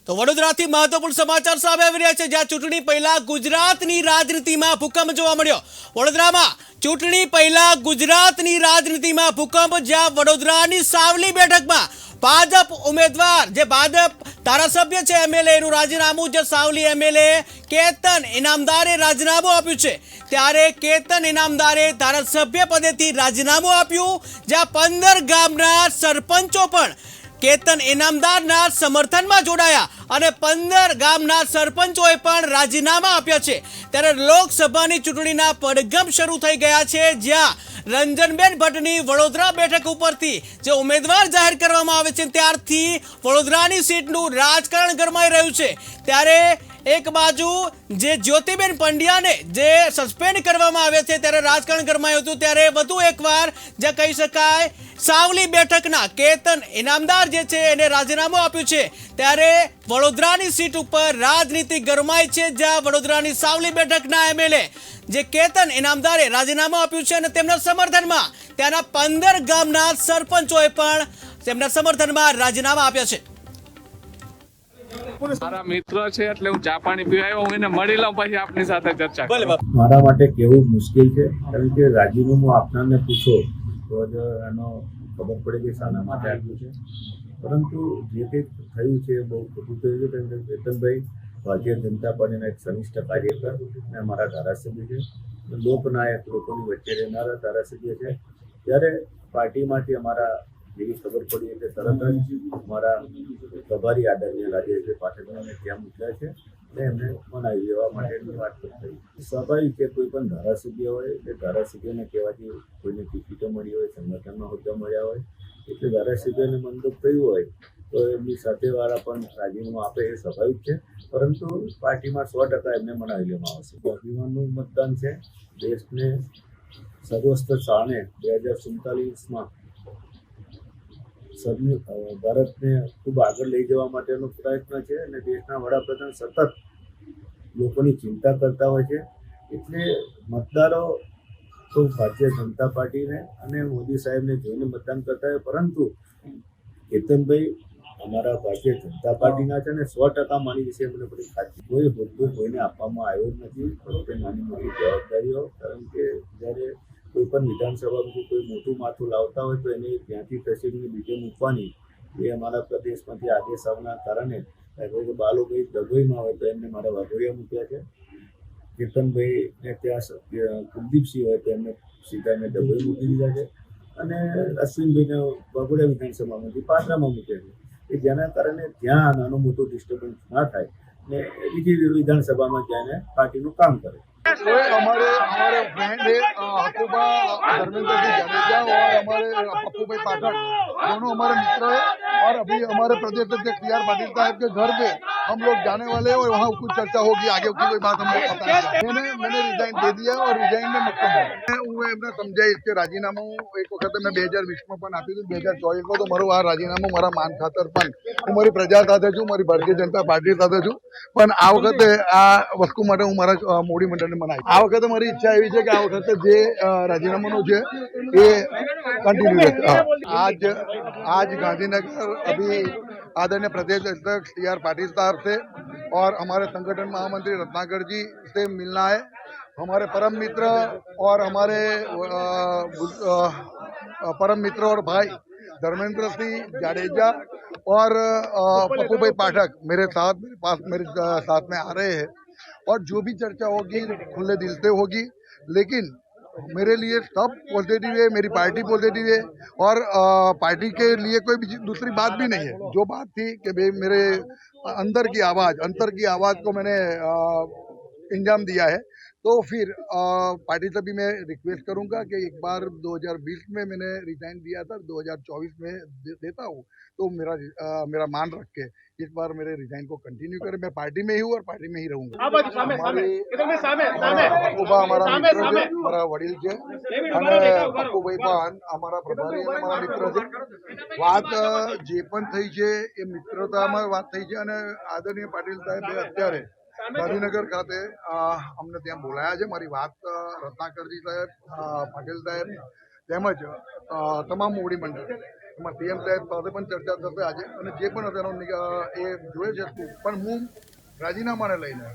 તો વડોદરાથી મહત્વપૂર્ણ સમાચાર સામે આવી રહ્યા છે, જ્યાં ચૂંટણી પહેલા ગુજરાતની રાજનીતિમાં ભૂકંપ જોવા મળ્યો। વડોદરામાં ચૂંટણી પહેલા ગુજરાતની રાજનીતિમાં ભૂકંપ, જ્યાં વડોદરાની સાવલી બેઠકમાં ભાજપ ઉમેદવાર જે ભાજપ ધારાસભ્ય છે એમએલએ નું રાજીનામું, જે સાવલી એમએલએ કેતન ઇનામદારે રાજીનામું આપ્યું છે, ત્યારે કેતન ઇનામદારે ધારાસભ્ય પદેથી રાજીનામું આપ્યું, જ્યાં 15 ગામના સરપંચો પણ કેતન ઇનામદારના સમર્થનમાં જોડાયા અને 15 ગામના સરપંચોએ પણ રાજીનામા આપ્યા છે। ત્યારે લોકસભાની ચૂંટણીના પડઘમ શરૂ થઈ ગયા છે, જ્યાં રંજનબેન ભટ્ટની વડોદરા બેઠક ઉપરથી જે ઉમેદવાર જાહેર કરવામાં આવે છે ત્યારથી વડોદરાની સીટનું રાજકારણ ગરમાઈ રહ્યું છે। ત્યારે એક બાજુ જે જ્યોતિબેન પંડ્યાને જે સસ્પેન્ડ કરવામાં આવ્યા છે ત્યારે રાજકારણ ગરમાયું હતું, ત્યારે વધુ એકવાર જે કહી શકાય સાવલી બેઠકના કેતન ઇનામદાર જે છે એને રાજીનામું આપ્યું છે, ત્યારે વડોદરાની સીટ ઉપર રાજનીતિ ગરમાઈ છે, જ્યાં વડોદરાની સાવલી બેઠકના એમએલએ જે કેતન ઇનામદારે રાજીનામું આપ્યું છે અને તેમના સમર્થનમાં ત્યાંના 15 ગામના સરપંચોએ પણ તેમના સમર્થનમાં રાજીનામા આપ્યા છે। મારા મિત્ર છે એટલે હું ચા પાણી પીવા આવ્યો, હું એને મળી લઉં પછી આપની સાથે ચર્ચા કરું। મારા માટે કેવું મુશ્કેલ છે, કારણ કે રાજીનામું આપનારને પૂછો તો જ એનો ખબર પડે કે શાના માટે આપ્યું છે, પરંતુ જે કંઈક થયું છે બહુ ખોટું થયું છે, કારણ કે કેતનભાઈ ભારતીય જનતા પાર્ટીના એક સંનિષ્ઠ કાર્યકર અને અમારા ધારાસભ્ય છે, લોકનાયક, લોકોની વચ્ચે રહેનારા ધારાસભ્ય છે। ત્યારે પાર્ટીમાંથી અમારા જેવી ખબર પડી એટલે તરત જ અમારા પ્રભારી આદરણીય રાજેશભાઈ પાઠકને ત્યાં મોકલ્યા છે અને એમને મનાવી લેવા માટેની વાત થઈ। સ્વાભાવિક છે, કોઈ પણ ધારાસભ્ય હોય એટલે ધારાસભ્યને કહેવાથી કોઈને ટિકિટો મળી હોય, સંગઠનના હોદ્દા મળ્યા હોય એટલે ધારાસભ્યને મનદુખ થયું હોય તો એમની સાથે વાળા પણ રાજીનામું આપે એ સ્વાભાવિક છે, પરંતુ પાર્ટીમાં 100% એમને મનાવી લેવામાં આવશે। સ્વાભિમાનનું મતદાન છે, દેશને સર્વસ્થ શાણે 2047માં ભારતને ખૂબ આગળ લઈ જવા માટેનો પ્રયત્ન છે અને દેશના વડાપ્રધાન સતત લોકોની ચિંતા કરતા હોય છે, એટલે મતદારો તો ભારતીય જનતા પાર્ટીને અને મોદી સાહેબને જોઈને મતદાન કરતા હોય, પરંતુ કેતનભાઈ અમારા ભારતીય જનતા પાર્ટીના છે અને 100% માની વિશે મને બધી ખાતરી, કોઈ હોદ્દો કોઈને આપવામાં આવ્યો જ નથી, ફક્ત નાની મોટી જવાબદારીઓ, કારણ કે જ્યારે કોઈ પણ વિધાનસભામાંથી કોઈ મોટું માથું લાવતા હોય તો એને ત્યાંથી ખસેડીને બીજે મૂકવાની એ અમારા પ્રદેશમાંથી આદેશ આવવાના કારણે બાલુભાઈ ડભોઈમાં હોય તો એમને મારા વાઘોડિયા મૂક્યા છે, કેતનભાઈને ત્યાં કુલદીપસિંહ હોય તો એમને સીધા એમને ડભોઈ મૂકી દીધા છે અને અશ્વિનભાઈને વાઘોડિયા વિધાનસભામાંથી પાદરામાં મૂક્યા છે, કે જેના કારણે ત્યાં નાનું મોટું ડિસ્ટર્બન્સ ના થાય ને બીજી વિધાનસભામાં જઈને પાર્ટીનું કામ કરે। हमारे फ्रेंड है हकूबा धर्मेंद्र जी जडेजा और हमारे पप्पू भाई पाठक, दोनों हमारे मित्र हैं और अभी हमारे प्रदेश अध्यक्ष टी आर पाटिल साहब के घर पे हम लोग जाने वाले हैं और वहाँ कुछ चर्चा होगी, आगे की कोई बात हम लोग बताएंगे। मैंने रिजाइन दे दिया और रिजाइन में मतलब समझाई કે રાજીનામું એક વખત મેં 2020માં પણ આપ્યું હતું, 2024માં તો મારું આ રાજીનામું મારા માન ખાતર પણ હું મારી પ્રજા સાથે છું, મારી ભારતીય જનતા પાર્ટી સાથે છું, પણ આ વખતે આ વસ્તુ માટે હું મારા મોડી મંડળને મનાવી। આ વખતે મારી ઈચ્છા એવી છે કે આ વખતે જે રાજીનામાનું છે એ કન્ટિન્યુ રહેશે। आज गांधीनगर अभी आदरणीय प्रदेश अध्यक्ष टी आर पाटिल साहब से और हमारे संगठन महामंत्री रत्नाकर जी से मिलना है। हमारे परम मित्र और हमारे परम मित्र और भाई धर्मेंद्र सिंह जाडेजा और पप्पू भाई पाठक मेरे साथ में आ रहे हैं और जो भी चर्चा होगी खुले दिल से होगी, लेकिन मेरे लिए सब पॉजिटिव है, मेरी पार्टी पॉजिटिव है और पार्टी के लिए कोई दूसरी बात भी नहीं है। जो बात थी कि भाई मेरे अंतर की आवाज़ को मैंने इंजाम दिया है, तो फिर पार्टी से भी मैं रिक्वेस्ट करूंगा कि एक बार 2020 में मैंने रिजाइन दिया था, 2024 में देता हूँ, तो मेरा मान रख के इस बार मेरे रिजाइन को कंटिन्यू करें। मैं पार्टी में ही हूँ और पार्टी में ही रहूंगा। हमारा मित्र है, हमारा वडील है અને પપ્પુભાઈ પણ અમારા પ્રભારી અને અમારા મિત્ર છે। વાત જે પણ થઈ છે એ મિત્રતામાં વાત થઈ છે અને આદરણીય પાટીલ સાહેબે અત્યારે ગાંધીનગર ખાતે અમને ત્યાં બોલાયા છે। મારી વાત રત્નાકરજી સાહેબ, પાટીલ સાહેબ તેમજ તમામ મોવડી મંડળ એમાં સીએમ સાહેબ સાથે પણ ચર્ચા થશે આજે અને જે પણ હતો એનો એ જોઈએ છે પણ હું રાજીનામાને લઈને